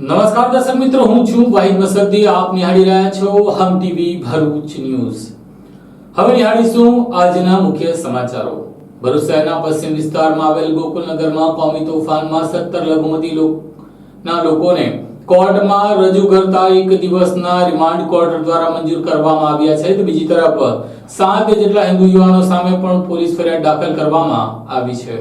નમસ્કાર દર્શક મિત્રો, હું છું વાહિદ મસદ્દી. આપ નિહાળી રહ્યા છો હમ ટીવી ભરૂચ ન્યૂઝ. હવે નિહાળીશું આજના મુખ્ય સમાચારો. ભરૂચ શહેરના પશ્ચિમ વિસ્તારમાં આવેલ ગોકુલનગરમાં કોમી તોફાનમાં 17 લઘુમતી લોકોને કોર્ટમાં રજૂ કરતા એક દિવસના રિમાન્ડ કોર્ટ દ્વારા મંજૂર કરવામાં આવ્યા છે. તો બીજી તરફ 7 જેટલા હિન્દુ યુવાનો સામે પણ પોલીસ ફરિયાદ દાખલ કરવામાં આવી છે.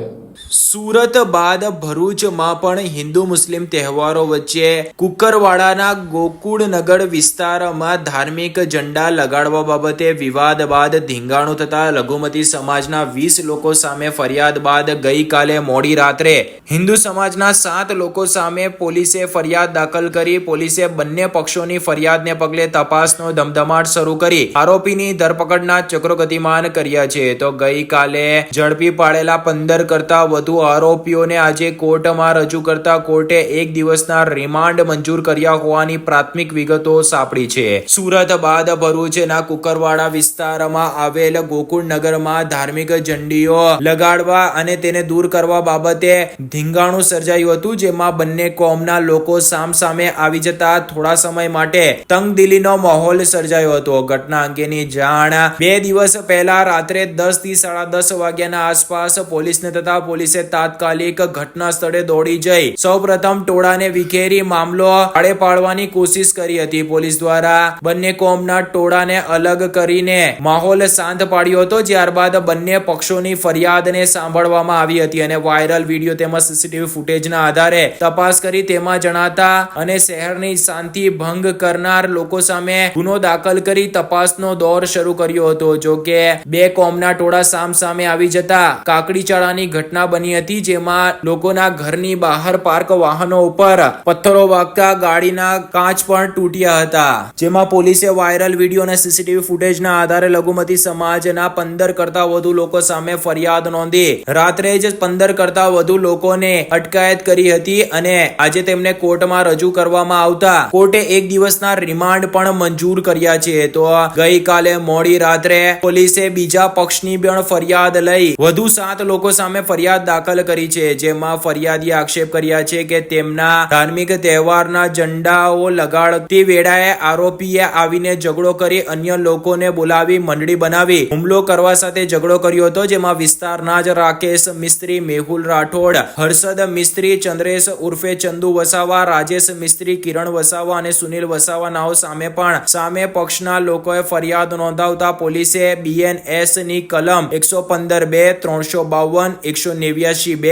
સુરત બાદ ભરૂચમાં પણ હિન્દુ મુસ્લિમ તહેવારો વચ્ચે કુકરવાડાના ગોકુળનગર વિસ્તારમાં ધાર્મિક ઝંડા લગાડવા બાબતે વિવાદ બાદ ધીંગાણું થતા લઘુમતી સમાજના 20 લોકો સામે ફરિયાદ બાદ ગઈકાલે મોડી રાત્રે હિન્દુ સમાજના 7 લોકો સામે પોલીસે ફરિયાદ દાખલ કરી. પોલીસે બંને પક્ષોની ફરિયાદને પગલે તપાસનો ધમધમાટ શરૂ કરી આરોપીની ધરપકડના ચક્રો ગતિમાન કર્યા છે. તો ગઈકાલે ઝડપી પાડેલા 15 કરતા વધુ આરોપીઓને આજે કોર્ટમાં રજૂ કરતા કોર્ટે એક દિવસના રિમાન્ડ મંજૂર કર્યા હોવાની પ્રાથમિક વિગતો સાંપડી છે. સુરત બાદ ભરૂચના કુકરવાડા વિસ્તારમાં આવેલ ગોકુળનગરમાં ધાર્મિક ઝંડીઓ લગાડવા અને તેને દૂર કરવા બાબતે ધીંગાણું સર્જાયું હતું, જેમાં બંને કોમના લોકો સામસામે આવી જતા થોડા સમય માટે તંગદિલીનો માહોલ સર્જાયો હતો. ઘટના અંગેની જાણ 2 દિવસ પહેલા રાત્રે 10 થી 10:30 વાગ્યાના આસપાસ પોલીસને થતા પોલીસે તાત્કાલિક ઘટના સ્થળે દોડી જઈ સૌપ્રથમ ટોળાને વિખેરી મામલો આડે પાડવાની કોશિશ કરી હતી. પોલીસ દ્વારા બંને કોમના ટોળાને અલગ કરીને માહોલ શાંત પાડ્યો હતો. ત્યારબાદ બંને પક્ષોની ફરિયાદને સાંભળવામાં આવી હતી અને વાયરલ વિડીયો તેમજ સીસીટીવી ફૂટેજના આધારે તપાસ કરી તેમાં જણાતા અને શહેરની શાંતિ ભંગ કરનાર લોકો સામે ગુનો દાખલ કરી તપાસનો દોર શરૂ કર્યો હતો. જો કે 2 કોમના ટોળા સામસામે આવી જતા કાકડીચાળાની ઘટના બની હતી, જેમાં લોકોના ઘરની બહાર પાર્ક વાહનો ઉપર પથ્થરો વાગતા ગાડીના કાચ પણ તૂટ્યા હતા. જેમાં પોલીસે વાયરલ વિડીયો અને સીસીટીવી ફૂટેજના આધારે લઘુમતી સમાજના 15 કરતા વધુ લોકો સામે ફરિયાદ નોંધી રાત્રે જ 15 કરતા વધુ લોકોને અટકાયત કરી હતી અને આજે તેમને કોર્ટમાં રજૂ કરવામાં આવતા કોર્ટે એક દિવસના રિમાન્ડ પણ મંજૂર કર્યા છે. તો ગઈકાલે મોડી રાત્રે પોલીસે બીજા પક્ષની પણ ફરિયાદ લઈ વધુ 7 લોકો સામે ફરિયાદ દાખલ કરી છે. જેમાં ફરિયાદીએ આક્ષેપ કર્યા છે કે તેમના ધાર્મિક તહેવારના ઝંડાઓ લગાડતી વેળાએ આરોપીએ આવીને ઝઘડો કરી અન્ય લોકોને બોલાવી મંડળી બનાવી હુમલો કરવા સાથે ઝઘડો કર્યો હતો. જેમાં વિસ્તારના જ રાકેશ મિસ્ત્રી, મેહુલ રાઠોડ, હર્ષદ મિસ્ત્રી, ચંદ્રેશ ઉર્ફે ચંદુ વસાવા, રાજેશ મિસ્ત્રી, કિરણ વસાવા અને સુનિલ વસાવા નાઓ સામે પક્ષના લોકોએ ફરિયાદ નોંધાવતા પોલીસે BNS ની કલમ 115(2), 352, 189(2),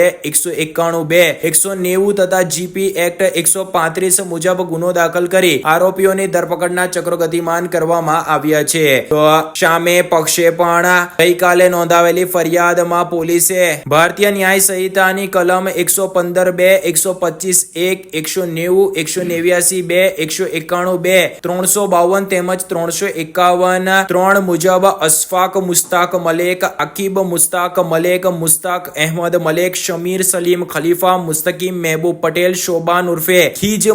191(2), 190 તથા GP એક્ટ 135 મુજબ ગુનો દાખલ કરી આરોપીઓની ધરપકડના ચક્રો ગતિમાન કરવામાં આવ્યા છે. તો સામે પક્ષે પણ ગઈકાલે નોંધાવેલી ફરિયાદમાં પોલીસે ભારતીય ન્યાય સંહિતાની કલમ 115(2), 125(1), 190, 189(2), 191(2), 352 તેમજ 351(3) મુજબ અશફાક મુસ્તાક મલેક, અકીબ મુસ્તાક મલેક, મુસ્તાક અહેમદ મલેક, શમીર સલીમ ખલીફા, મુસ્તકીમ મહેબૂબ પટેલ, શોબાન ઉર્ફે ખીજ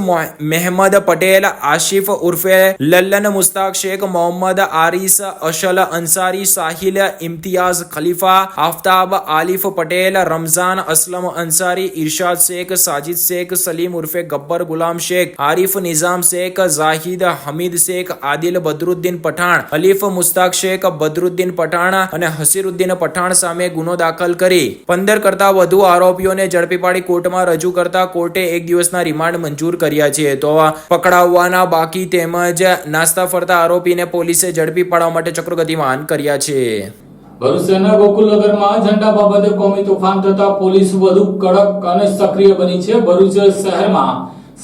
મહેમદ પટેલ, આશિફ ઉર્ફે લલ્લન મુસ્તાક શેખ, મોહમ્મદ આરિસ અશલ અંસારી, સાહિલ ઇમ્તિયાઝ ખલીફા, આફતાબ આલિફ પટેલ, રમઝાન અસલમ અંસારી, ઇરશાદ શેખ, સાજિદ શેખ, સલીમ ઉર્ફે ગબ્બર ગુલામ શેખ, આરિફ નિઝામ શેખ, જાહિદ હમીદ શેખ, આદિલ બદરુદ્દીન પઠાણ, અલીફ મુસ્તાક શેખ, બદરુદ્દીન પઠાણ અને હસીરુદ્દીન પઠાણ સામે ગુનો દાખલ કરી 15 કરતા વધુ આરોપીઓને ઝડપી પાડી કોર્ટમાં રજૂ કરતા કોર્ટે એક દિવસના રિમાન્ડ મંજૂર કર્યા છે. તો પકડાવવાના બાકી તેમજ નાસ્તા ફરતા આરોપીને પોલીસે ઝડપી પાડવા માટે ચક્રો ગતિમાન કર્યા છે. ભરૂચ શહેરના ગોકુલનગરમાં ઝંડા બાબતે કોમી તોફાન થતા પોલીસ વધુ કડક અને સક્રિય બની છે. ભરૂચ શહેરમાં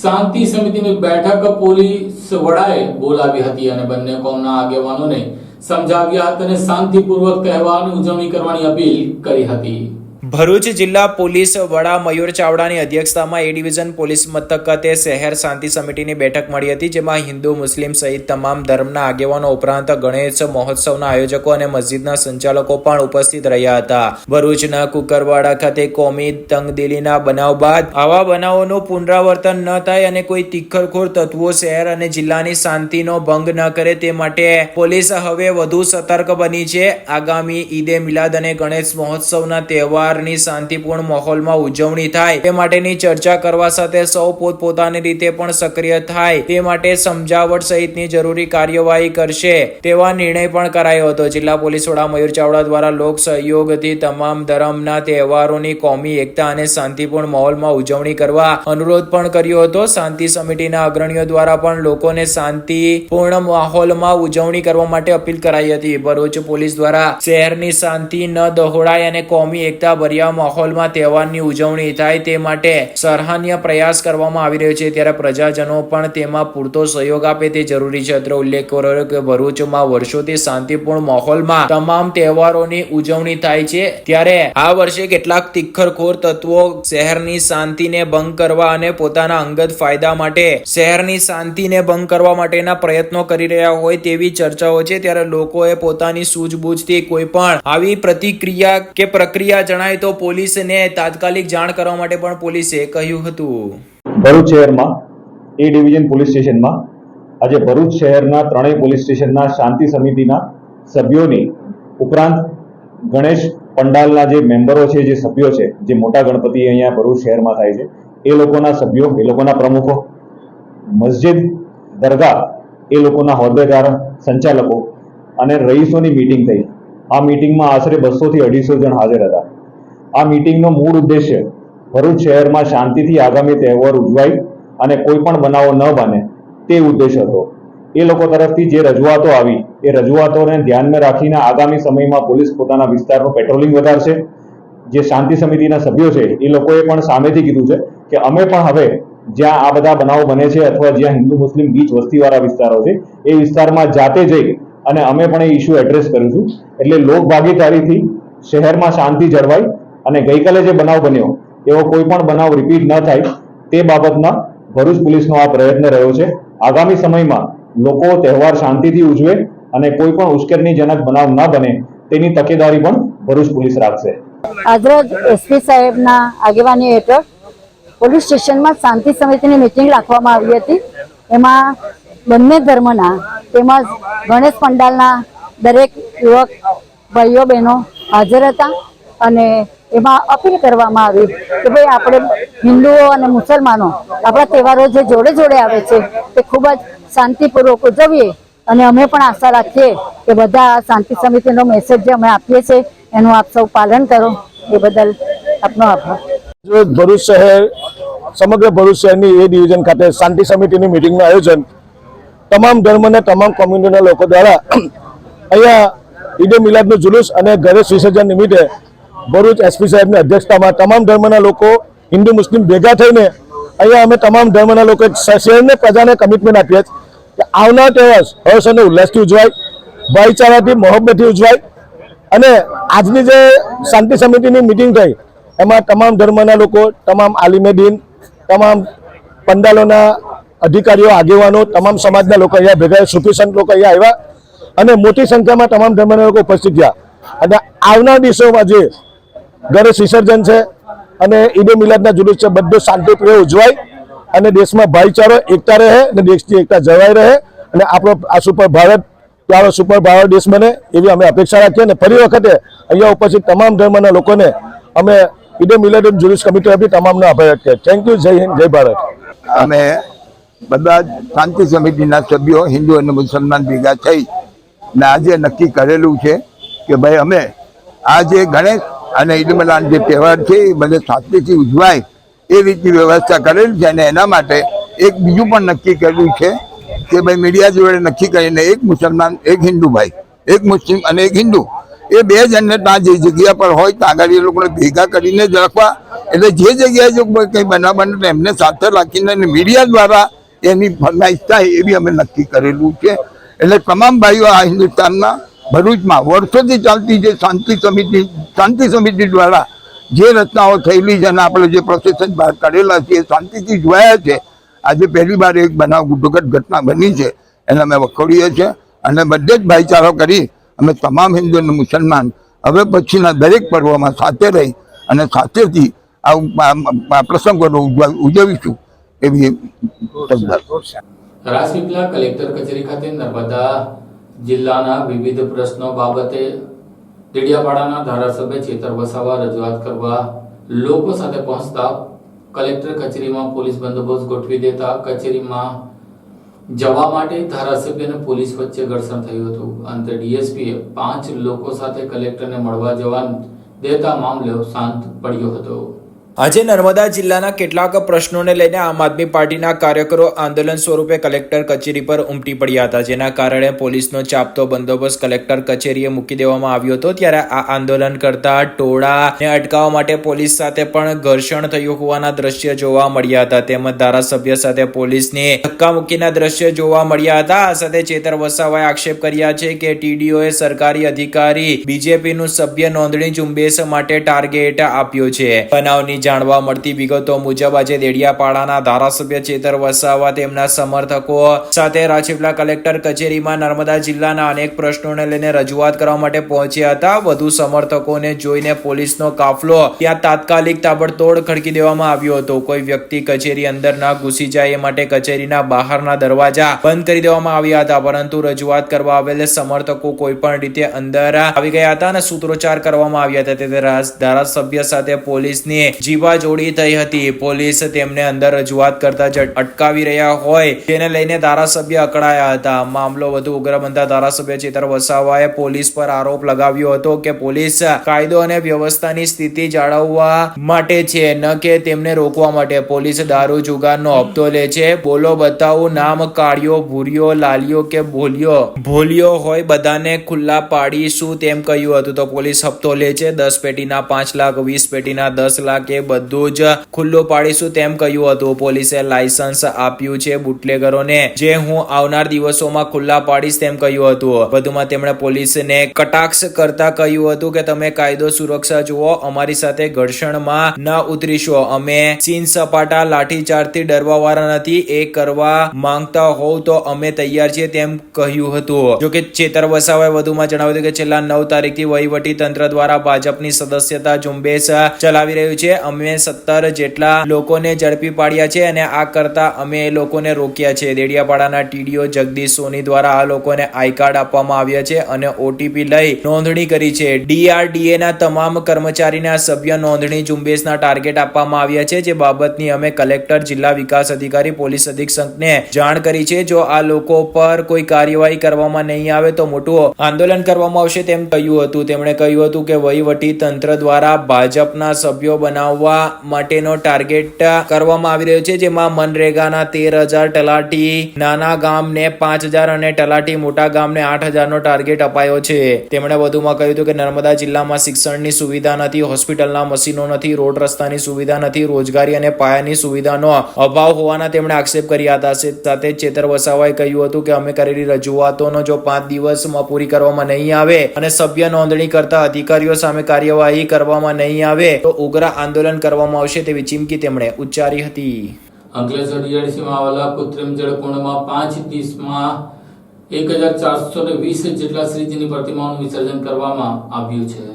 શાંતિ સમિતિની બેઠક પોલીસ વડાએ બોલાવી હતી અને બંને કોમના આગેવાનોને સમજાવ્યા હતા અને શાંતિપૂર્વક તહેવારની ઉજવણી કરવાની અપીલ કરી હતી. ભરૂચ જિલ્લા પોલીસ વડા મયુર ચાવડાની અધ્યક્ષતામાં એ ડિવિઝન પોલીસ મથક ખાતે શહેર શાંતિ સમિતિની બેઠક મળી હતી, જેમાં હિન્દુ મુસ્લિમ સહિત તમામ ધર્મના આગેવાનો ઉપરાંત ગણેશ મહોત્સવના આયોજકો અને મસ્જિદના સંચાલકો પણ ઉપસ્થિત રહ્યા હતા. ભરૂચના કુકરવાડા ખાતે કોમી તંગદિલીના બનાવ બાદ આવા બનાવોનું પુનરાવર્તન ન થાય અને કોઈ તિખરખોર તત્વો શહેર અને જિલ્લાની શાંતિનો ભંગ ન કરે તે માટે પોલીસ હવે વધુ સતર્ક બની છે. આગામી ઈદે મિલાદ અને ગણેશ મહોત્સવના તહેવાર તહેવારની શાંતિપૂર્ણ માહોલમાં ઉજવણી થાય તે માટેની ચર્ચા કરવા સાથે સૌ પોતપોતાની રીતે પણ સક્રિય થાય તે માટે સમજાવટ સહિતની જરૂરી કાર્યવાહી કરશે તેવા નિર્ણય પણ કરાયો હતો. જિલ્લા પોલીસ વડા મયુર ચાવડા દ્વારા લોક સહયોગથી તમામ ધર્મના તહેવારોની કોમી એકતા અને શાંતિપૂર્ણ માહોલમાં ઉજવણી કરવા અનુરોધ પણ કર્યો હતો. શાંતિ સમિતિના અગ્રણીઓ દ્વારા પણ લોકોને શાંતિપૂર્ણ માહોલમાં ઉજવણી કરવા માટે અપીલ કરાઈ હતી. ભરૂચ પોલીસ દ્વારા શહેરની શાંતિ ન દહોડાય અને કોમી એકતા ભર્યા માહોલમાં તહેવારની ઉજવણી થાય તે માટે સરાહનીય પ્રયાસ કરવામાં આવી રહ્યો છે, ત્યારે પ્રજાજનો પણ તેમાં પૂરતો સહયોગ આપે તે જરૂરી છે. અત્રે ઉલ્લેખ કર્યો કે ભરૂચમાં વર્ષોથી શાંતિપૂર્ણ માહોલમાં તમામ તહેવારોની ઉજવણી થાય છે, ત્યારે આ વર્ષે કેટલાક તિખરખોર તત્વો શહેરની શાંતિને ભંગ કરવા અને પોતાના અંગત ફાયદા માટે શહેરની શાંતિને ભંગ કરવા માટેના પ્રયત્નો કરી રહ્યા હોય તેવી ચર્ચાઓ છે. ત્યારે લોકોએ પોતાની સૂઝબૂછથી કોઈ પણ આવી પ્રતિક્રિયા કે પ્રક્રિયા જણાય તો પોલીસને તાત્કાલિક જાણ કરવા માટે પણ પોલીસે કહ્યું હતું. ભરૂચ શહેરમાં એ ડિવિઝન પોલીસ સ્ટેશનમાં આજે ભરૂચ શહેરના ત્રણેય પોલીસ સ્ટેશનના શાંતિ સમિતિના સભ્યોની ઉપરાંત ગણેશ પંડાલના જે મેમ્બરો છે, જે સભ્યો છે, જે મોટા ગણપતિ અહીંયા ભરૂચ શહેરમાં થાય છે, એ લોકોના સભ્યો, એ લોકોના પ્રમુખો, મસ્જિદ, દરગાહ, એ લોકોના હોદ્દેદાર, સંચાલકો અને રઈસોની મીટિંગ થઈ. આ મીટિંગમાં આશરે 200 થી 250 જણ હાજર હતા. આ મીટિંગનો મૂળ ઉદ્દેશ્ય ભરૂચ શહેરમાં શાંતિથી આગામી તહેવાર ઉજવાય અને કોઈ પણ બનાવો ન બને તે ઉદ્દેશ હતો. એ લોકો તરફથી જે રજૂઆતો આવી એ રજૂઆતોને ધ્યાનમાં રાખીને આગામી સમયમાં પોલીસ પોતાના વિસ્તારનું પેટ્રોલિંગ વધારશે. જે શાંતિ સમિતિના સભ્યો છે એ લોકોએ પણ સામેથી કીધું છે કે અમે પણ હવે જ્યાં આ બધા બનાવો બને છે અથવા જ્યાં હિન્દુ મુસ્લિમ ગીચ વસ્તીવાળા વિસ્તારો છે એ વિસ્તારમાં જાતે જઈ અને અમે પણ એ ઇસ્યુ એડ્રેસ કરીશું. એટલે લોક ભાગીદારીથી શહેરમાં શાંતિ જળવાય અને ગઈકાલે જે બનાવ બન્યો એવો કોઈ પણ બનાવ રિપીટ ન થાય તે બાબતમાં ભરૂચ પોલીસનો આ પ્રયત્ન રહ્યો છે. આગામી સમયમાં લોકો તહેવાર શાંતિથી ઉજવે અને કોઈ પણ ઉશ્કેરણીજનક બનાવ ન બને તેની તકેદારી પણ ભરૂચ પોલીસ રાખશે. આજરોજ એસપી સાહેબના આગેવાની હેઠળ પોલીસ સ્ટેશનમાં શાંતિ સમિતિની મિટિંગ રાખવામાં આવી હતી. એમાં બંને ધર્મના તેમજ ગણેશ પંડાલના દરેક યુવક ભાઈઓ બહેનો હાજર હતા અને એમાં અપીલ કરવામાં આવી કે ભાઈ આપણે હિન્દુઓ અને મુસલમાનો આપણા તહેવારો જે જોડે જોડે આવે છે તે ખૂબ જ શાંતિપૂર્વક ઉજવીએ અને અમે પણ આશા રાખીએ કે બધા શાંતિ સમિતિનો મેસેજ જે અમે આપીએ છીએ એનું આપ સૌ પાલન કરો. એ બદલ આપનો આભાર. ભરૂચ શહેર સમગ્ર ભરૂચ શહેરની એ ડિવિઝન ખાતે શાંતિ સમિતિની મિટિંગનું આયોજન તમામ ધર્મના તમામ કોમ્યુનિટીના લોકો દ્વારા અહીંયા ઈદે મિલાદનું જુલુસ અને ગણેશ વિસર્જન નિમિત્તે ભરૂચ એસપી સાહેબની અધ્યક્ષતામાં તમામ ધર્મના લોકો હિન્દુ મુસ્લિમ ભેગા થઈને અહીંયા અમે તમામ ધર્મના લોકો શહેરને પ્રજાને કમિટમેન્ટ આપીએ કે આવનાર તહેવાર હર્ષ અને ઉલ્લાસથી ઉજવાય, ભાઈચારાથી મોહબ્બતથી ઉજવાય. અને આજની જે શાંતિ સમિતિની મિટિંગ થઈ એમાં તમામ ધર્મના લોકો, તમામ આલિમે દીન, તમામ પંડાલોના અધિકારીઓ, આગેવાનો, તમામ સમાજના લોકો અહીંયા ભેગા, સૂફી સંત લોકો અહીંયા આવ્યા અને મોટી સંખ્યામાં તમામ ધર્મના લોકો ઉપસ્થિત થયા. અને આવનાર દિવસોમાં જે ગણેશ વિસર્જન છે અને ઈદે મિલાદના જુલુસ છે બધું શાંતિપ્રિય ઉજવાય અને દેશમાં ભાઈચારો, એકતા રહે અને દેશની એકતા જળવાઈ રહે અને આપણો આ સુપર ભારત પ્યારો સુપર ભારત દેશ બને એવી અમે અપેક્ષા રાખીએ. અને ફરી વખતે અહીંયા ઉપસ્થિત તમામ ધર્મના લોકોને અમે ઈદે મિલાદ જુલુસ કમિટી આપી તમામનો આભાર વ્યક્ત કરીએ. Thank you. જય હિન્દ, જય ભારત. અમે બધા શાંતિ સમિતિના સભ્યો હિન્દુ અને મુસલમાન ભેગા થઈ ને આજે નક્કી કરેલું છે કે ભાઈ અમે આ જે ગણેશ અને ઈદ મિલાદ જે તહેવાર છે એ બધે શાંતિથી ઉજવાય એ રીતની વ્યવસ્થા કરેલી છે. અને એના માટે એક બીજું પણ નક્કી કર્યું છે કે ભાઈ મીડિયા જોડે નક્કી કરીને એક મુસલમાન, એક હિન્દુ ભાઈ, એક મુસ્લિમ અને એક હિન્દુ એ બે જણને ત્યાં જે જગ્યા પર હોય ત્યાં આગળ એ લોકોને ભેગા કરીને જ રાખવા. એટલે જે જગ્યાએ જો કંઈ બનાવ બને એમને સાથે રાખીને મીડિયા દ્વારા એની ફરમાઈશ થાય એવી અમે નક્કી કરેલું છે. એટલે તમામ ભાઈઓ આ હિન્દુસ્તાનના ભરૂચમાં વર્ષોથી ચાલતી જે શાંતિ સમિતિ દ્વારા જે રચનાઓ થયેલી છે અને આપણે જે પ્રોસેસન બહાર કરેલા છે એ શાંતિથી જોયા છે. આજે પહેલી વાર એક બનાવ દુઃખદ ઘટના બની છે એને અમે વખોડીએ છીએ અને બધે જ ભાઈચારો કરી અમે તમામ હિન્દુ અને મુસલમાન હવે પછીના દરેક પર્વોમાં સાથે રહી અને સાથેથી આ પ્રસંગોને ઉજવીશું એવી રાજપીપળા કલેક્ટર કચેરી ખાતે નર્મદા જિલ્લાના વિવિધ પ્રશ્નો બાબતે દેડિયાપાડાના ધારાસભ્ય ચેતર વસાવા રજૂઆત કરવા લોકો સાથે પહોંચતા કલેક્ટર કચેરીમાં પોલીસ બંદોબસ્ત ગોઠવી દેતા કચેરીમાં જવા માટે ધારાસભ્ય અને પોલીસ વચ્ચે ઘર્ષણ થયું હતું. અંતે ડીએસપીએ 5 લોકો સાથે કલેક્ટરને મળવા જવા દેતા મામલો શાંત પડ્યો હતો. આજે નર્મદા જિલ્લાના કેટલાક પ્રશ્નોને લઈને આમ આદમી પાર્ટીના કાર્યકરો આંદોલન સ્વરૂપે કલેક્ટર કચેરી પર ઉમટી પડ્યા હતા, જેના કારણે પોલીસનો ચાપતો બંદોબસ્ત કલેક્ટર કચેરીએ મૂકી દેવામાં આવ્યો હતો. ત્યારે આ આંદોલન કરતા ટોળાને અટકાવવા માટે પોલીસ સાથે પણ ઘર્ષણ થયું હોવાના દ્રશ્ય જોવા મળ્યા હતા. તેમજ ધારાસભ્ય સાથે પોલીસની ધક્કામુક્કીના દ્રશ્ય જોવા મળ્યા હતા. આ સાથે ચેતર વસાવાએ આક્ષેપ કર્યા છે કે ટીડીઓએ સરકારી અધિકારી બીજેપીનું સભ્ય નોંધણી ઝુંબેશ માટે ટાર્ગેટ આપ્યો છે. બનાવની જાણવા મળતી વિગતો મુજબ આજે દેડિયાપાડાના ધારાસભ્ય ચેતર વસાવા તેમના સમર્થકો સાથે રાજપીપળા કલેક્ટર કચેરીમાં નર્મદા જિલ્લાના અનેક પ્રશ્નોને લઈને રજૂઆત કરવા માટે પહોંચ્યા હતા. વધુ સમર્થકોને જોઈને પોલીસનો કાફલો ત્યાં તાત્કાલિક તાબડતોડ ખડકી દેવામાં આવ્યો હતો. કોઈ વ્યક્તિ કચેરી અંદર ના ઘૂસી જાય એ માટે કચેરીના બહારના દરવાજા બંધ કરી દેવામાં આવ્યા હતા, પરંતુ રજૂઆત કરવા આવેલ સમર્થકો કોઈ પણ રીતે અંદર આવી ગયા હતા અને સૂત્રોચ્ચાર કરવામાં આવ્યા હતા. તે ધારાસભ્ય સાથે પોલીસની જીવાજોડી થઈ હતી. પોલીસ તેમને અંદર રજૂઆત કરતા જ અટકાવી રહ્યા હોય તેને લઈને ધારાસભ્ય અકળાયા હતા. મામલો વધુ ઉગ્ર બનતા ધારાસભ્ય ચેતર વસાવાએ પોલીસ પર આરોપ લગાવ્યો હતો કે પોલીસ કાયદો અને વ્યવસ્થાની સ્થિતિ જાળવવા માટે છે, ન કે તેમને રોકવા માટે. પોલીસ દારૂ જુગારનો હપ્તો લે છે. બોલો બતાવું નામ કાળિયો, ભૂરિયો, લાલિયો કે ભોલિયો હોય બધાને ખુલ્લા પાડીશું તેમ કહ્યું હતું. તો પોલીસ હપ્તો લે છે, 10 પેટીના 5 લાખ, 20 પેટીના 10 લાખ એ બધું જ ખુલ્લું પાડીશું તેમ કહ્યું હતું. પોલીસે લાયસન્સ આપ્યું છે બુટલેગરોને, જે હું આવનાર દિવસોમાં ખુલ્લા પાડીશ તેમ કહ્યું હતું. વધુમાં તેમણે પોલીસને કટાક્ષ કરતા કહ્યું હતું કે તમે કાયદો સુરક્ષા જુઓ, અમારી સાથે ઘર્ષણમાં ન ઉતરીશો. અમે સીન સપાટા લાઠીચાર્જથી ડરવા વાળા નથી. એ કરવા માંગતા હોવ તો અમે તૈયાર છીએ તેમ કહ્યું હતું. જોકે ચેતર વસાવાએ વધુમાં જણાવ્યું કે છેલ્લા 9 તારીખથી વહીવટી તંત્ર દ્વારા ભાજપની સદસ્યતા ઝુંબેશ ચલાવી રહ્યું છે. અમે 17 જેટલા લોકોને ઝડપી પાડ્યા છે અને આ કરતા અમે એ લોકોને રોક્યા છે. દેડિયાપાડાના ટીડીઓ જગદીશ સોની દ્વારા આ લોકોને આઈ કાર્ડ આપવામાં આવ્યા છે અને ઓટીપી લઈ નોંધણી કરી છે. ડીઆરડીએ ના તમામ કર્મચારીના સભ્ય નોંધણી ઝુંબેશના ટાર્ગેટ આપવામાં આવ્યા છે, જે બાબતની અમે કલેક્ટર, જિલ્લા વિકાસ અધિકારી, પોલીસ અધિક્ષકને જાણ કરી છે. જો આ લોકો પર કોઈ કાર્યવાહી કરવામાં નહીં આવે તો મોટું આંદોલન કરવામાં આવશે તેમ કહ્યું હતું. તેમણે કહ્યું હતું કે વહીવટી તંત્ર દ્વારા ભાજપના સભ્યો બનાવવા માટેનો ટાર્ગેટ કરવામાં આવી રહ્યો છે, જેમાં મનરેગાના 13,000, તલાટી નાના ગામને 5,000 અને તલાટી મોટા ગામને 8,000 નો ટાર્ગેટ અપાયો છે. તેમણે વધુમાં કહ્યું હતું કે નર્મદા જિલ્લામાં શિક્ષણની સુવિધા નથી, હોસ્પિટલના મશીનો નથી, રોડ રસ્તાની સુવિધા નથી, રોજગારી અને પાયાની સુવિધાનો અભાવ હોવાના તેમણે આક્ષેપ કર્યા હતા. સાથે ચેતર વસાવાએ કહ્યું હતું કે અમે કરેલી રજૂઆતોનો જો 5 દિવસમાં પૂરી કરવામાં નહીં આવે અને સભ્ય નોંધણી કરતા અધિકારીઓ સામે કાર્યવાહી કરવામાં નહીં આવે તો ઉગ્ર આંદોલન કરવામાં આવશે તેવી ચીમકી તેમણે ઉચ્ચારી હતી. અંકલેશ્વર ડીઆરસીમાં આવેલા કૃત્રિમ જળકુંડમાં 5 દિવસમાં 1420 જેટલા શ્રીજીની પ્રતિમાઓનું વિસર્જન કરવામાં આવ્યું છે.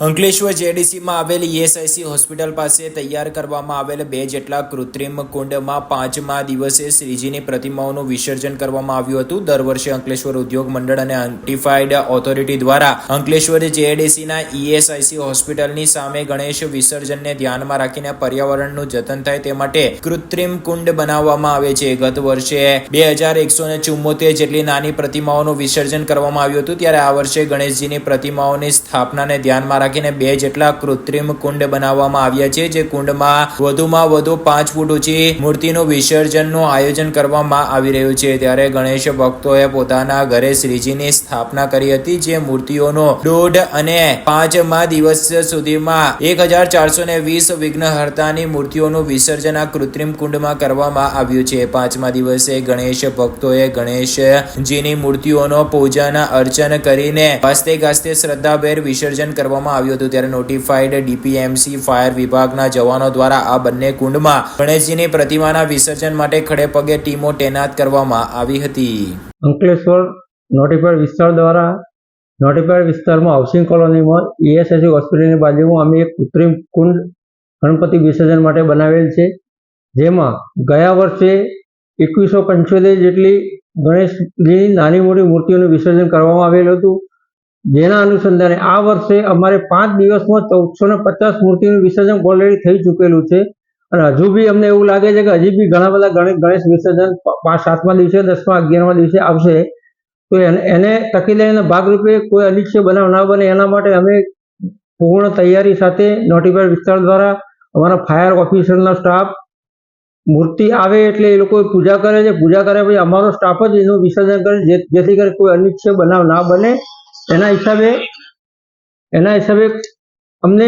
અંકલેશ્વર જેડીસીમાં આવેલ ઈએસઆઈસી હોસ્પિટલ પાસે તૈયાર કરવામાં આવેલ 2 જેટલા કૃત્રિમ કુંડમાં 5મા દિવસે શ્રીજીની પ્રતિમાઓનું વિસર્જન કરવામાં આવ્યું હતું. દર વર્ષે અંકલેશ્વર ઉદ્યોગ મંડળ અને નોટિફાઈડ ઓથોરિટી દ્વારા અંકલેશ્વર જેડીસીના ઈએસઆઈસી હોસ્પિટલની સામે ગણેશ વિસર્જનને ધ્યાનમાં રાખીને પર્યાવરણનું જતન થાય તે માટે કૃત્રિમ કુંડ બનાવવામાં આવે છે. ગત વર્ષે 2174 જેટલી નાની પ્રતિમાઓનું વિસર્જન કરવામાં આવ્યું હતું. ત્યારે આ વર્ષે ગણેશજીની પ્રતિમાઓની સ્થાપનાને ધ્યાનમાં 2 જેટલા કૃત્રિમ કુંડ બનાવવામાં આવ્યા છે, જે કુંડમાં વધુમાં વધુ 5 ફૂટ ઊંચી મૂર્તિનું વિસર્જનનું આયોજન કરવામાં આવી રહ્યું છે. ત્યારે ગણેશ ભક્તોએ પોતાના ઘરે શ્રીજીની સ્થાપના કરી હતી, જે મૂર્તિઓનો 1.5 અને 5મા દિવસ સુધીમાં 1420 વિઘ્નહર્તાની મૂર્તિઓનું વિસર્જન આ કૃત્રિમ કુંડમાં કરવામાં આવ્યું છે. 5મા દિવસે ગણેશ ભક્તોએ ગણેશજીની મૂર્તિઓનો પૂજન અર્ચન કરીને વાસ્તે ગાસ્તે શ્રદ્ધાભેર વિસર્જન કરવામાં આવ્યું હતું. ત્યારે નોટિફાઈડ ડીપીએમસી ફાયર વિભાગના જવાનો દ્વારા આ બંને કુંડમાં ગણેશજીની પ્રતિમાના વિસર્જન માટે ખડે પગે ટીમો તૈનાત કરવામાં આવી હતી. અંકલેશ્વર નોટિફાઈડ વિસ્તારમાં હાઉસિંગ કોલોનીમાં ઈએસઆઈસી હોસ્પિટલની બાજુમાં અમે એક કૃત્રિમ કુંડ ગણપતિ વિસર્જન માટે બનાવેલ છે, જેમાં ગયા વર્ષે 2175 જેટલી ગણેશજીની નાની મોટી મૂર્તિઓનું વિસર્જન કરવામાં આવેલું હતું. જેના અનુસંધાને આ વર્ષે અમારે 5 દિવસમાં 1450 મૂર્તિનું વિસર્જન ઓલરેડી થઈ ચૂકેલું છે અને હજુ બી અમને એવું લાગે છે કે હજી બી ઘણા બધા ગણેશ વિસર્જન 5, 7મા દિવસે, 10મા, 11મા દિવસે આવશે. તો એને ટકી લઈને ભાગરૂપે કોઈ અનિચ્છનીય બનાવ ના બને એના માટે અમે પૂર્ણ તૈયારી સાથે નોટિફાઈડ વિસ્તાર દ્વારા અમારા ફાયર ઓફિસરનો સ્ટાફ મૂર્તિ આવે એટલે એ લોકો પૂજા કરે છે. પૂજા કર્યા પછી અમારો સ્ટાફ જ એનું વિસર્જન કરે જેથી કરી કોઈ અનિચ્છનીય બનાવ ના બને. એના હિસાબે અમને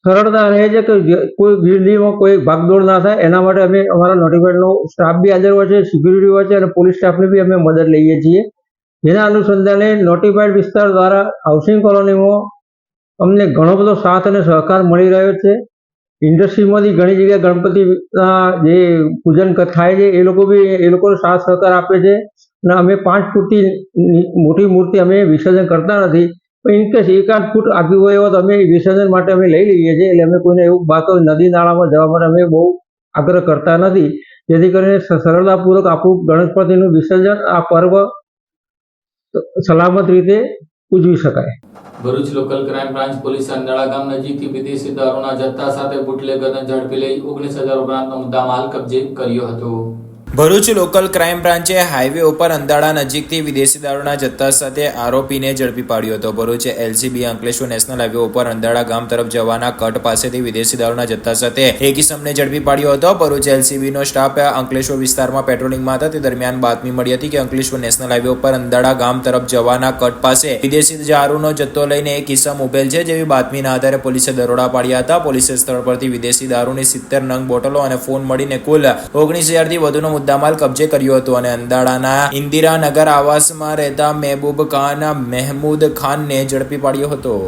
સરળતા રહે છે કે કોઈ ગીરડીમાં કોઈ ભાગદોડ ના થાય. એના માટે અમે અમારા નોટિફાઈડનો સ્ટાફ બી હાજર હોય છે, સિક્યુરિટી હોય છે અને પોલીસ સ્ટાફની બી અમે મદદ લઈએ છીએ. જેના અનુસંધાને નોટિફાઈડ વિસ્તાર દ્વારા હાઉસિંગ કોલોનીમાં અમને ઘણો બધો સાથ અને સહકાર મળી રહ્યો છે. ઇન્ડસ્ટ્રીમાંથી ઘણી જગ્યાએ ગણપતિના જે પૂજન થાય છે એ લોકો સાથ સહકાર આપે છે અને અમે 5 ફૂટથી મોટી મૂર્તિ અમે વિસર્જન કરતા નથી. ઇનકેસ 1-8 ફૂટ આગળ હોય એવો તો અમે વિસર્જન માટે અમે લઈ લઈએ છીએ. એટલે અમે કોઈને એવું બાતો નદી નાળામાં જવા માટે અમે બહુ આગ્રહ કરતા નથી, જેથી કરીને સરળતાપૂર્વક આપણું ગણપતિનું વિસર્જન આ પર્વ સલામત રીતે ઉજવી શકાય. ભરૂચ લોકલ ક્રાઇમ બ્રાન્ચ પોલીસે અંડાળા ગામ નજીકથી વિદેશી દારૂના જથ્થા સાથે બુટલેગરને ઝડપી લઈ 19,000 ઉપરાંતનો મુદ્દામાલ કબજે કર્યો હતો. ભરૂચ લોકલ ક્રાઇમ બ્રાન્ચે હાઈવે ઉપર અંદાળા નજીકથી વિદેશી દારૂના જથ્થા સાથે આરોપીને ઝડપી પાડ્યો હતો. Bharuch LCB Ankleshwar national highway ઉપર અંદાળા ગામ તરફ જવાના કટ પાસેથી વિદેશી દારૂના જથ્થા સાથે એક ઇસમને ઝડપી પાડ્યો હતો. ભરૂચ LCB નો સ્ટાફ અંકલેશ્વર વિસ્તારમાં પેટ્રોલિંગમાં હતા તે દરમિયાન બાતમી મળી હતી કે અંકલેશ્વર નેશનલ હાઈવે ઉપર અંદાળા ગામ તરફ જવાના કટ પાસે વિદેશી દારૂનો જથ્થો લઈને એક ઇસમ ઉભેલ છે. જેવી બાતમીના આધારે પોલીસે દરોડા પાડ્યા હતા. પોલીસે સ્થળ પરથી વિદેશી દારૂની 70 નંગ બોટલો અને ફોન મળીને કુલ 19,000 થી વધુનો મુદ્દામાલ કબજે કર્યો હતો અને અંદાળાના ઇન્દિરાનગર આવાસમાં રહેતા મહેબૂબ ખાન મહેમૂદ ખાનને ઝડપી પાડ્યો હતો.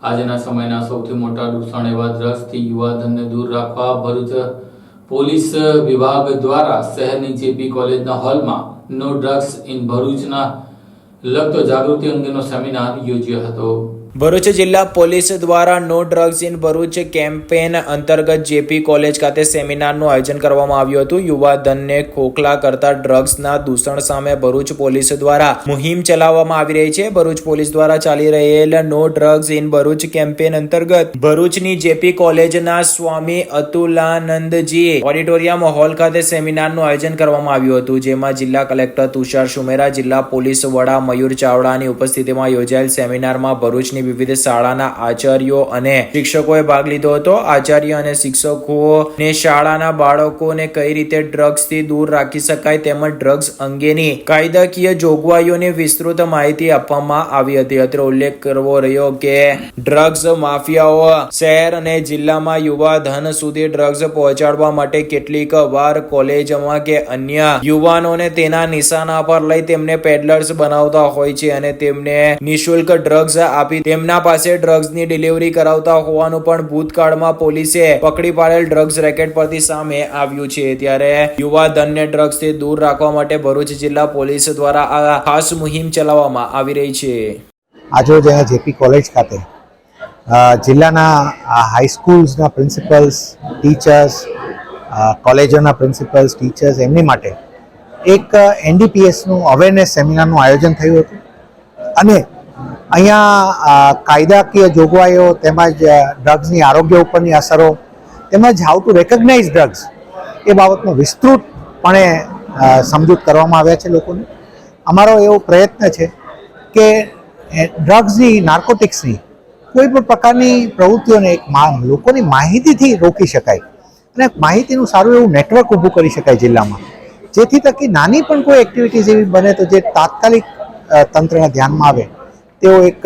આજના સમયના સૌથી મોટા દૂષણ એવા ડ્રગ્સથી યુવાધનને દૂર રાખવા ભરૂચ પોલીસ વિભાગ દ્વારા શહેરની જેપી કોલેજના હોલમાં નો ડ્રગ્સ ઇન ભરૂચના લગતો જાગૃતિ અંગેનો સેમિનાર યોજ્યો હતો. ભરૂચ જિલ્લા પોલીસ દ્વારા no drugs in Bharuch campaign અંતર્ગત જેપી કોલેજ ખાતે સેમિનારનું આયોજન કરવામાં આવ્યું હતું. યુવાધનને ખોખલા કરતા ડ્રગ્સના દૂષણ સામે ભરૂચ પોલીસ દ્વારા મુહિમ ચલાવવામાં આવી રહી છે. ભરૂચ પોલીસ દ્વારા ચાલી રહેલ no drugs in Bharuch campaign અંતર્ગત ભરૂચની જેપી કોલેજના સ્વામી અતુલાનંદજી ઓડિટોરિયમ હોલ ખાતે સેમિનારનું આયોજન કરવામાં આવ્યું હતું, જેમાં જિલ્લા કલેક્ટર તુષાર સુમેરા, જિલ્લા પોલીસ વડા મયુર ચાવડાની ઉપસ્થિતિમાં યોજાયેલ સેમિનારમાં ભરૂચની વિવિધ શાળાના આચાર્યો અને શિક્ષકોએ ભાગ લીધો હતો. આચાર્ય અને શિક્ષકોને શાળાના બાળકોને કઈ રીતે ડ્રગ્સથી દૂર રાખી શકાય તેમજ ડ્રગ્સ અંગેની કાયદાકીય જોગવાઈઓની વિસ્તૃત માહિતી આપવામાં આવી હતી. અત્રે ઉલ્લેખ કરવો રહ્યો કે ડ્રગ્સ માફિયાઓ શહેર અને જિલ્લામાં યુવા ધન સુધી ડ્રગ્સ પહોંચાડવા માટે કેટલીક વાર કોલેજમાં કે અન્ય યુવાનોને તેના નિશાના પર લઈ તેમને પેડલર્સ બનાવતા હોય છે અને તેમને નિઃશુલ્ક ડ્રગ્સ આપી તેમના પાસે ડ્રગ્સની ડિલિવરી કરાવતા હોવાનું પણ ભૂતકાળમાં પોલીસે પકડી પાડેલ ડ્રગ્સ રેકેટ પરથી સામે આવ્યું છે. ત્યારે યુવા ધનને ડ્રગ્સથી દૂર રાખવા માટે ભરૂચ જિલ્લા પોલીસ દ્વારા આ ખાસ મુહિમ ચલાવવામાં આવી રહી છે. આજે અહીંયા જેપી કોલેજ ખાતે જિલ્લાના હાઈસ્કૂલ્સના પ્રિન્સિપલ્સ, ટીચર્સ, કોલેજોના પ્રિન્સિપલ્સ, ટીચર્સ એમની માટે એક એનડીપીએસનું અવેરનેસ સેમિનારનું આયોજન થયું હતું અને અહીંયા કાયદાકીય જોગવાઈઓ તેમજ ડ્રગ્સની આરોગ્ય ઉપરની અસરો તેમજ હાઉ ટુ રેકગ્નાઇઝ ડ્રગ્સ એ બાબતનો વિસ્તૃતપણે સમજૂત કરવામાં આવ્યા છે લોકોને. અમારો એવો પ્રયત્ન છે કે ડ્રગ્સની, નાર્કોટિક્સની કોઈ પણ પ્રકારની પ્રવૃત્તિઓને લોકોની માહિતીથી રોકી શકાય અને માહિતીનું સારું એવું નેટવર્ક ઊભું કરી શકાય જિલ્લામાં, જેથી તકી નાની પણ કોઈ એક્ટિવિટીઝ એવી બને તો જે તાત્કાલિક તંત્રના ધ્યાનમાં આવે તેવો એક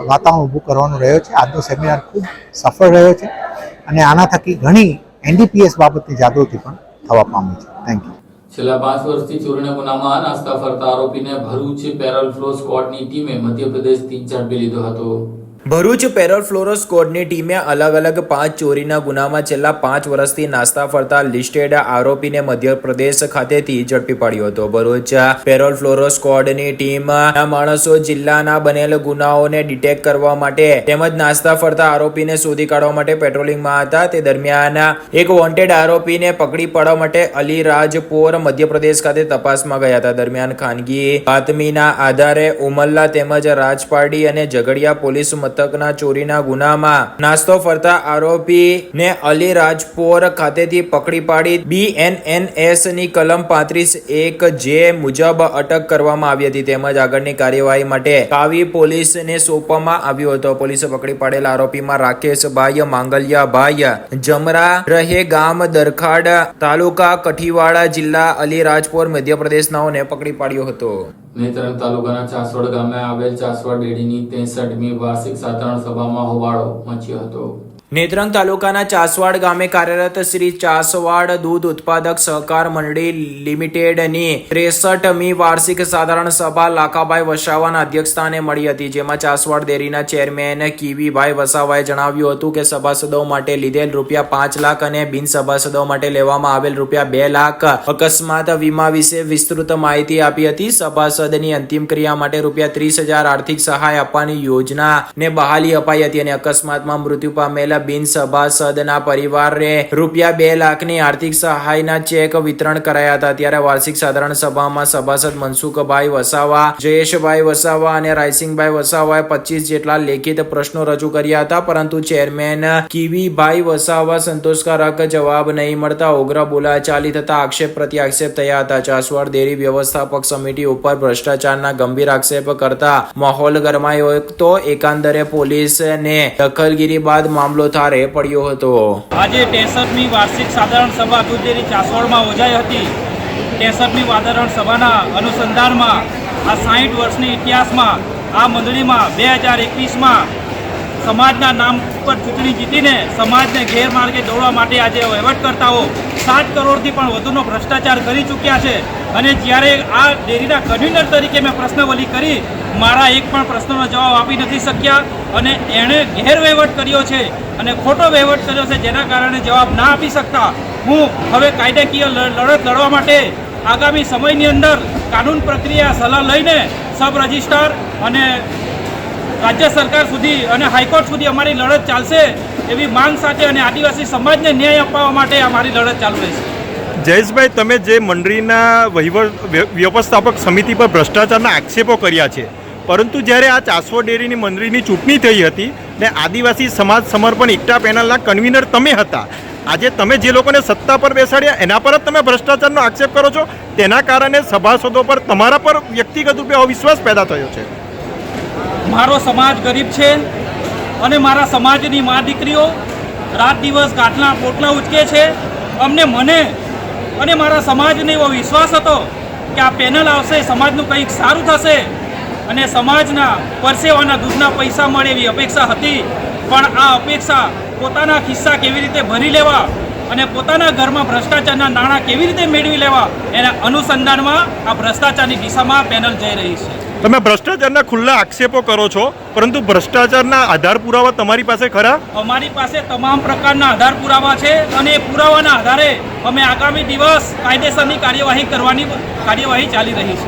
વાતાવરણ ઊભું કરવાનો રહ્યો છે. આજનો સેમિનાર ખૂબ સફળ રહ્યો છે અને આના થકી ઘણી એનડીપીએસ બાબતની જાગૃતિ પણ થવા પામી છે. Thank you. છેલ્લા 5 વર્ષથી ચોરીના ગુનામાં નાસ્તા ફરતા આરોપીને ભરૂચ પેરોલ ફ્લો સ્ક્વોડની ટીમે મધ્યપ્રદેશથી ઝડપી લીધો હતો. ભરૂચ પેરોલ ફ્લોરો સ્કોડની ટીમે અલગ અલગ 5 ચોરીના ગુનામાં છેલ્લા 5 વર્ષથી નાસ્તા ફરતા લિસ્ટેડ આરોપીને મધ્યપ્રદેશ ખાતેથી ઝડપી પાડ્યો હતો. ભરૂચ પેરોલ ફ્લોરો સ્કોડની ટીમના માણસો જિલ્લાના બનેલ ગુનાઓને ડિટેક્ટ કરવા માટે તેમજ નાસ્તા ફરતા આરોપીને શોધી કાઢવા માટે પેટ્રોલિંગમાં હતા. તે દરમિયાન એક વોન્ટેડ આરોપીને પકડી પાડવા માટે અલીરાજપોર મધ્યપ્રદેશ ખાતે તપાસમાં ગયા હતા. દરમિયાન ખાનગી બાતમીના આધારે ઉમલ્લા તેમજ રાજપારડી અને ઝઘડિયા પોલીસ મથકના ચોરીના ગુનામાં નાસ્તો ફરતા આરોપીને અલીરાજપોર ખાતેથી પકડી પાડી BNNS ની કલમ 35(1) મુજબ અટક કરવામાં આવી હતી તેમજ આગળની કાર્યવાહી માટે કાવી પોલીસને સોંપવામાં આવ્યો હતો. પોલીસે પકડી પાડેલા આરોપીમાં રાકેશભાઈ માંગલિયાભાઈ જમરા રહે ગામ દરખાડ તાલુકા કઠીવાડા જિલ્લા અલીરાજપોર મધ્યપ્રદેશનાઓને પકડી પાડ્યો હતો. નેત્રંગ તાલુકાના ચાસવડ ગામે આવેલ ચાસવડ ડેરીની 63મી વાર્ષિક સાધારણ સભામાં હોબાળો મચ્યો હતો. નેત્રંગ તાલુકાના ચાસવાડ ગામે કાર્યરત શ્રી ચાસવાડ દૂધ ઉત્પાદક સહકાર મંડળી લિમિટેડની 63મી વાર્ષિક સાધારણ સભા લાખાભાઈ વસાવાના અધ્યક્ષસ્થાને મળી હતી. જેમાં ચાસવાડ ડેરીના ચેરમેન કીવીભાઈ વસાવાએ જણાવ્યું હતું કે સભાસદો માટે લીધેલ ₹5 લાખ અને બિન સભાસદો માટે લેવામાં આવેલ ₹2 લાખ અકસ્માત વીમા વિશે વિસ્તૃત માહિતી આપી હતી. સભાસદની અંતિમ ક્રિયા માટે ₹30,000 આર્થિક સહાય આપવાની યોજનાને બહાલી અપાઈ હતી અને અકસ્માતમાં મૃત્યુ પામેલા બિન સભાસદના પરિવારને ₹2 લાખની આર્થિક સહાયના ચેક વિતરણ કરાયા હતા. ત્યારે વાર્ષિક સાધારણ સભામાં સભાસદ મનસુખભાઈ વસાવા, જયેશભાઈ વસાવા અને રાયસિંગભાઈ વસાવાએ 25 જેટલા લેખિત પ્રશ્નો રજૂ કર્યા હતા, પરંતુ ચેરમેન કીવીભાઈ વસાવા સંતોષકારક જવાબ નહીં મળતા ઉગ્ર બોલાચાલી થતા આક્ષેપ પ્રત્યાક્ષેપ થયા હતા. ચાસવાડ ડેરી વ્યવસ્થાપક સમિતિ ઉપર ભ્રષ્ટાચારના ગંભીર આક્ષેપ કરતા માહોલ ગરમાયો તો એકંદરે પોલીસને દખલગીરી બાદ મામલો થારે પડ્યો હતો. આજે 63મી વાર્ષિક સાધારણ સભા દૂધ ડેરી ચાસવાડમાં યોજાઈ હતી. 63મી સાધારણ સભાના અનુસંધાનમાં આ 60 વર્ષની ઇતિહાસમાં આ મંડળીમાં 2021માં સમાજના નામ પર ચૂંટણી જીતીને સમાજને ગેરમાર્ગે દોડવા માટે આજે વહીવટકર્તાઓ 7 કરોડથી પણ વધુનો ભ્રષ્ટાચાર કરી ચૂક્યા છે. અને જ્યારે આ ડેરીના કન્વીનર તરીકે મેં પ્રશ્નાવલી કરી, મારા એક પણ પ્રશ્નનો જવાબ આપી નથી શક્યા અને એણે ગેરવહીવટ કર્યો છે અને ખોટો વહીવટ કર્યો છે, જેના કારણે જવાબ ના આપી શકતા હું હવે કાયદાકીય લડત લડવા માટે આગામી સમયની અંદર કાનૂન પ્રક્રિયા સલાહ લઈને સબ રજિસ્ટ્રાર અને રાજ્ય સરકાર સુધી અને હાઈકોર્ટ સુધી અમારી લડત ચાલશે એવી માંગ સાથે અને આદિવાસી સમાજને ન્યાય અપાવવા માટે અમારી લડત ચાલુ રહેશે. જયેશભાઈ, તમે જે મંડળીના વ્યવસ્થાપક સમિતિ પર ભ્રષ્ટાચારના આક્ષેપો કર્યા છે, પરંતુ જ્યારે આ ચાસવાડ ડેરીની મંડળીની ચૂંટણી થઈ હતી ને આદિવાસી સમાજ સમર્પણ એકતા પેનલના કન્વીનર તમે હતા, આજે તમે જે લોકોને સત્તા પર બેસાડ્યા એના પર જ તમે ભ્રષ્ટાચારનો આક્ષેપ કરો છો. તેના કારણે સભાસદો પર તમારા પર વ્યક્તિગત રૂપે અવિશ્વાસ પેદા થયો છે. મારો સમાજ ગરીબ છે અને મારા સમાજની મા દીકરીઓ રાત દિવસ ગાંઠના પોટલા ઉચકે છે. મને અને મારા સમાજને એવો વિશ્વાસ હતો કે આ પેનલ આવશે, સમાજનું કંઈક સારું થશે અને સમાજના પરસેવાના દૂધના પૈસા મળે એવી અપેક્ષા હતી. પણ આ અપેક્ષા પોતાના ખિસ્સા કેવી રીતે ભરી લેવા અને પોતાના ઘરમાં ભ્રષ્ટાચારના નાણાં કેવી રીતે મેળવી લેવા એના અનુસંધાનમાં આ ભ્રષ્ટાચારની દિશામાં પેનલ જઈ રહી છે. તમે ભ્રષ્ટાચારના ખુલ્લા આક્ષેપો કરો છો, પરંતુ ભ્રષ્ટાચારના આધાર પુરાવા તમારી પાસે ખરા? અમારી પાસે તમામ પ્રકારના આધાર પુરાવા છે અને એ પુરાવાના આધારે અમે આગામી દિવસ કાયદેસરની કાર્યવાહી ચાલી રહી છે.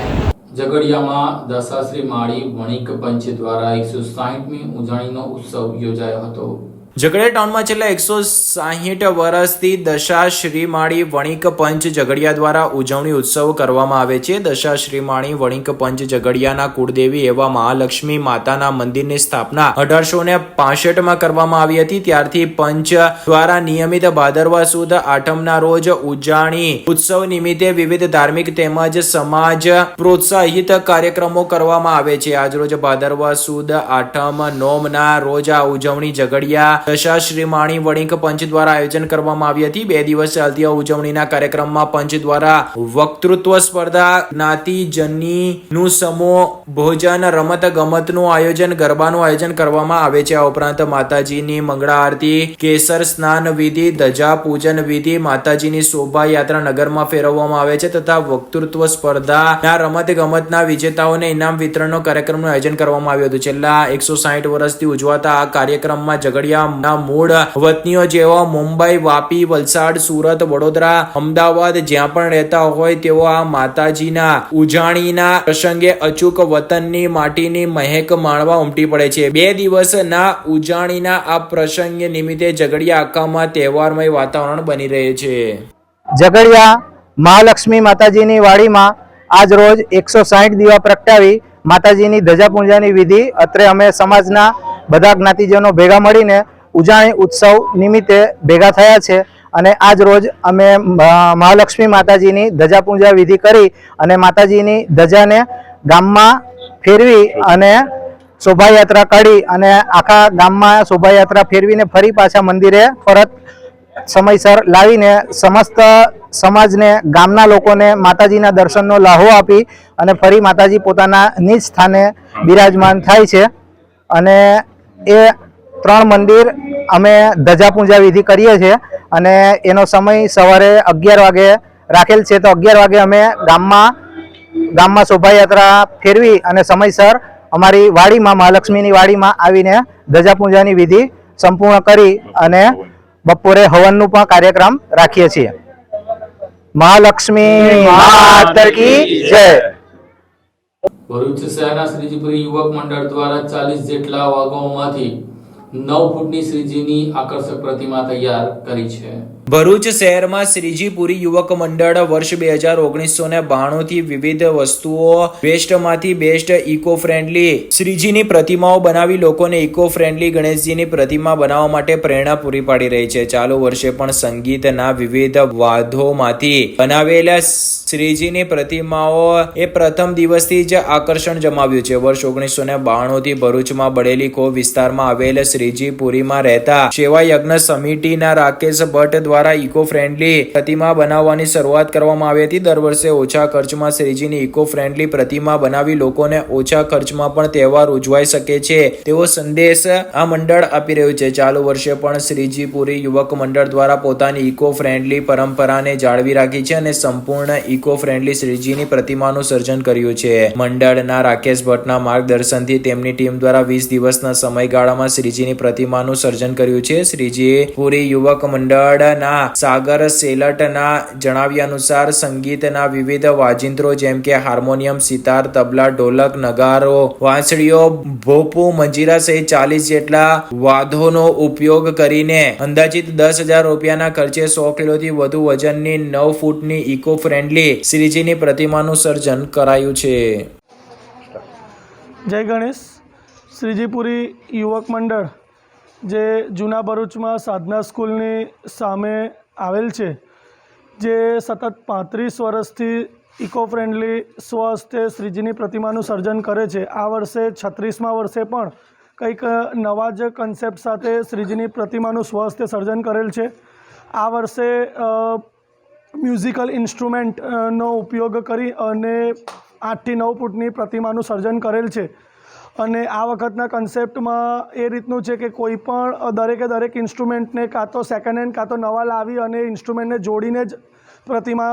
ઝઘડિયામાં દશાશ્રી માળી વણિક પંચ દ્વારા 160મી ઉજવણીનો ઉત્સવ યોજાયો હતો. ઝઘડિયા ટાઉનમાં છેલ્લા 160 વર્ષથી દશાશ્રી માળી વણિક પંચ ઝઘડિયા દ્વારા ઉજવણી ઉત્સવ કરવામાં આવે છે. દશાશ્રી માળી વણિક પંચ ઝઘડિયાના કુળદેવી એવા મહાલક્ષ્મી માતાના મંદિરની સ્થાપના 1865માં કરવામાં આવી હતી. ત્યારથી પંચ દ્વારા નિયમિત ભાદરવા સુદ આઠમના રોજ ઉજાણી ઉત્સવ નિમિત્તે વિવિધ ધાર્મિક તેમજ સમાજ પ્રોત્સાહિત કાર્યક્રમો કરવામાં આવે છે. આજરોજ ભાદરવા સુદ આઠમ નોમના રોજ આ ઉજવણી ઝઘડિયા દશાશ્રી માળી વણિક પંચ દ્વારા આયોજન કરવામાં આવી હતી. 2 દિવસ ચાલતી આ ઉજવણીના કાર્યક્રમમાં પંચ દ્વારા વક્તૃત્વ સ્પર્ધા, જ્ઞાતિજની નું સમૂહ ભોજન, રમત ગમતનું આયોજન, ગરબાનું આયોજન કરવામાં આવે છે. આ ઉપરાંત માતાજીની મંગળા આરતી, કેસર સ્નાન વિધિ, ધજા પૂજન વિધિ, માતાજીની શોભાયાત્રા નગરમાં ફેરવવામાં આવે છે તથા વક્તૃત્વ સ્પર્ધાના રમત ગમતના વિજેતાઓને ઇનામ વિતરણનો કાર્યક્રમનું આયોજન કરવામાં આવ્યું હતું. છેલ્લા 160 વર્ષથી ઉજવાતા આ કાર્યક્રમમાં ઝઘડિયા ના મૂળ વતનીઓ જેવા મુંબઈ, વાપી, વલસાડ, સુરત, વડોદરા, અમદાવાદ જ્યાં પણ રહેતા હોય તેઓ આ માતાજીના ઉજાણીના પ્રસંગે અચૂક વતનની માટીની મહેક માણવા ઉમટી પડે છે. 2 દિવસના ઉજાણીના આ પ્રસંગ નિમિત્તે ઝઘડિયા આખામાં તહેવારમય વાતાવરણ બની રહે છે. ઝઘડિયા મહાલક્ષ્મી માતાજીની વાડીમાં આજ રોજ 160 દીવા પ્રગટાવી માતાજીની ધજા પૂજાની વિધિ અત્રે અમે સમાજના બધા જ્ઞાતિજનો ભેગા મળીને ઉજાણી ઉત્સવ નિમિત્તે ભેગા થયા છે અને આજ રોજ અમે મહાલક્ષ્મી માતાજીની ધજા પૂજા વિધિ કરી અને માતાજીની ધજાને ગામમાં ફેરવી અને શોભાયાત્રા કાઢી અને આખા ગામમાં શોભાયાત્રા ફેરવીને ફરી પાછા મંદિરે પરત સમયસર લાવીને સમસ્ત સમાજને, ગામના લોકોને માતાજીના દર્શનનો લાહો આપી અને ફરી માતાજી પોતાના નિજ સ્થાને બિરાજમાન થાય છે. અને એ 3 મંદિર અમે ધજા પૂજા વિધિ કરીએ છીએ અને એનો સમય સવારે 11 વાગે રાખેલ છે. તો 11 વાગે અમે ગામમાં શોભાયાત્રા ફેરવી અને સમયસર અમારી વાડીમાં, મહાલક્ષ્મીની વાડીમાં આવીને ધજા પૂજાની વિધિ સંપૂર્ણ કરી અને બપોરે હવનનું પણ કાર્યક્રમ રાખીએ છીએ. મહાલક્ષ્મી માતા કી જય. ભરૂચ શહેરના શ્રીજીપુરી યુવક મંડળ દ્વારા 40 જેટલા વાઘોમાંથી 9 ફૂટની શ્રીજીની આકર્ષક પ્રતિમા તૈયાર કરી છે. ભરૂચ શહેરમાં શ્રીજીપુરી યુવક મંડળ વર્ષ 2019 થી વિવિધ વસ્તુઓ વેસ્ટમાંથી બેસ્ટ ઇકો ફ્રેન્ડલી શ્રીજીની પ્રતિમાઓ બનાવી લોકોને ઇકો ફ્રેન્ડલી ગણેશજીની પ્રતિમા બનાવવા માટે પ્રેરણા પૂરી પાડી રહી છે. ચાલુ વર્ષે પણ સંગીતના વિવિધ વાદ્યોમાંથી બનાવેલા શ્રીજીની પ્રતિમાઓ એ પ્રથમ દિવસથી જ આકર્ષણ જમાવ્યું છે. વર્ષ 1992 થી ભરૂચમાં બડેલી ખોબ વિસ્તારમાં આવેલ શ્રીજીપુરીમાં રહેતા સેવા યજ્ઞ સમિતિના રાકેશ ભટ્ટ દ્વારા ઇકો ફ્રેન્ડલી પ્રતિમા બનાવવાની શરૂઆત કરવામાં આવી હતી. દર વર્ષે ઓછા ખર્ચમાં શ્રીજીની ઇકો ફ્રેન્ડલી પ્રતિમા બનાવી લોકોને ઓછા ખર્ચમાં પણ તહેવાર ઉજવાઈ શકે છે તેવો સંદેશ આ મંડળ આપી રહ્યું છે. ચાલુ વર્ષે પણ શ્રીજીપુરી યુવક મંડળ દ્વારા પોતાની ઇકો ફ્રેન્ડલી પરંપરાને જાળવી રાખી છે અને સંપૂર્ણ ઇકો ફ્રેન્ડલી શ્રીજીની પ્રતિમાનું સર્જન કર્યું છે. મંડળના રાકેશ ભટ્ટના માર્ગદર્શનથી તેમની ટીમ દ્વારા 20 દિવસના સમયગાળામાં શ્રીજીની પ્રતિમાનું સર્જન કર્યું છે. શ્રીજીપુરી યુવક મંડળ સાગર સેલટના જણાવ્યા અનુસાર સંગીતના વિવિધ વાજિંત્રો જેમ કે હાર્મોનિયમ, સિતાર, તબલા, ઢોલક, નગારો, વાંસળીઓ, ભોપુ, મંજીરા સહિત 40 જેટલા વાદ્યોનો ઉપયોગ કરીને અંદાજિત 10,000 રૂપિયાના ખર્ચે 100 કિલોથી વધુ વજનની 9 ફૂટની ઇકો ફ્રેન્ડલી શ્રીજીની પ્રતિમાનું સર્જન કરાયું છે. જય ગણેશ. શ્રીજીપુરી યુવક મંડળ જે જૂના ભરૂચમાં સાધના સ્કૂલની સામે આવેલ છે, જે સતત 35 વર્ષથી ઇકો ફ્રેન્ડલી સ્વહસ્તે શ્રીજીની પ્રતિમાનું સર્જન કરે છે. આ વર્ષે 36મા વર્ષે પણ કંઈક નવા જ કન્સેપ્ટ સાથે શ્રીજીની પ્રતિમાનું સ્વહસ્તે સર્જન કરેલ છે. આ વર્ષે મ્યુઝિકલ ઇન્સ્ટ્રુમેન્ટનો ઉપયોગ કરી અને 8 થી 9 ફૂટની પ્રતિમાનું સર્જન કરેલ છે. અને આ વખતના કન્સેપ્ટમાં એ રીતનું છે કે કોઈ પણ દરેક ઇન્સ્ટ્રુમેન્ટને કાં તો સેકન્ડ હેન્ડ કાં તો નવા લાવી અને ઇન્સ્ટ્રુમેન્ટને જોડીને જ પ્રતિમા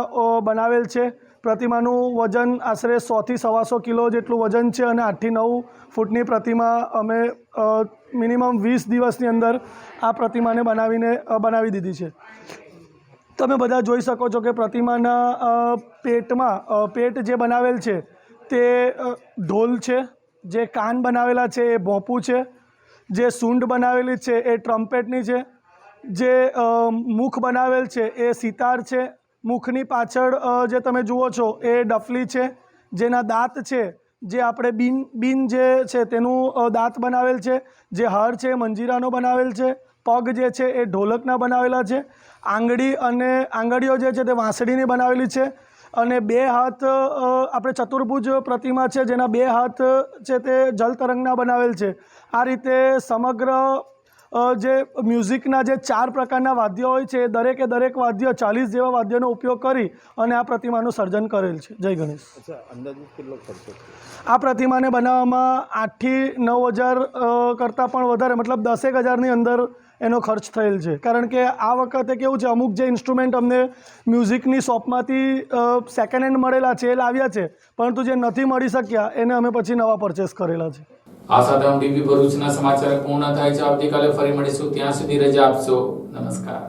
બનાવેલ છે. પ્રતિમાનું વજન આશરે 100 થી 125 કિલો જેટલું વજન છે અને 8 થી 9 ફૂટની પ્રતિમા અમે મિનિમમ 20 દિવસની અંદર આ પ્રતિમાને બનાવી દીધી છે. તમે બધા જોઈ શકો છો કે પ્રતિમાના પેટ જે બનાવેલ છે તે ઢોલ છે, જે કાન બનાવેલા છે એ ભોંપું છે, જે સૂંઢ બનાવેલી છે એ ટ્રમ્પેટની છે, જે મુખ બનાવેલ છે એ સિતાર છે, મુખની પાછળ જે તમે જુઓ છો એ ડફલી છે, જેના દાંત છે જે આપણે બીન જે છે તેનું દાંત બનાવેલ છે, જે હાર છે એ મંજીરાનો બનાવેલ છે, પગ જે છે એ ઢોલકના બનાવેલા છે, આંગળીઓ જે છે તે વાંસળીની બનાવેલી છે અને 2 હાથ આપણે ચતુર્ભુજ પ્રતિમા છે જેના 2 હાથ છે તે જલ તરંગના બનાવેલ છે. આ રીતે સમગ્ર જે મ્યુઝિકના જે 4 પ્રકારના વાદ્યો હોય છે એ દરેક વાદ્ય 40 જેવા વાદ્યોનો ઉપયોગ કરી અને આ પ્રતિમાનું સર્જન કરેલ છે. જય ગણેશ. આ પ્રતિમાને બનાવવામાં 8 થી 9 હજાર કરતાં પણ વધારે મતલબ 10 હજારની અંદર એનો ખર્ચ થયેલ છે. કારણ કે આ વખતે કેવું છે, અમુક જે ઇન્સ્ટ્રુમેન્ટ અમને મ્યુઝિકની શોપમાંથી સેકન્ડ હેન્ડ મળેલા છે એ લાવ્યા છે, પરંતુ જે નથી મળી શક્યા એને અમે પછી નવા પરચેસ કરેલા છે. આ સાથે ટીવી ભરૂચના સમાચાર પૂર્ણ થાય છે. આવતીકાલે ફરી મળીશું. ત્યાં સુધી રજા આપશો. નમસ્કાર.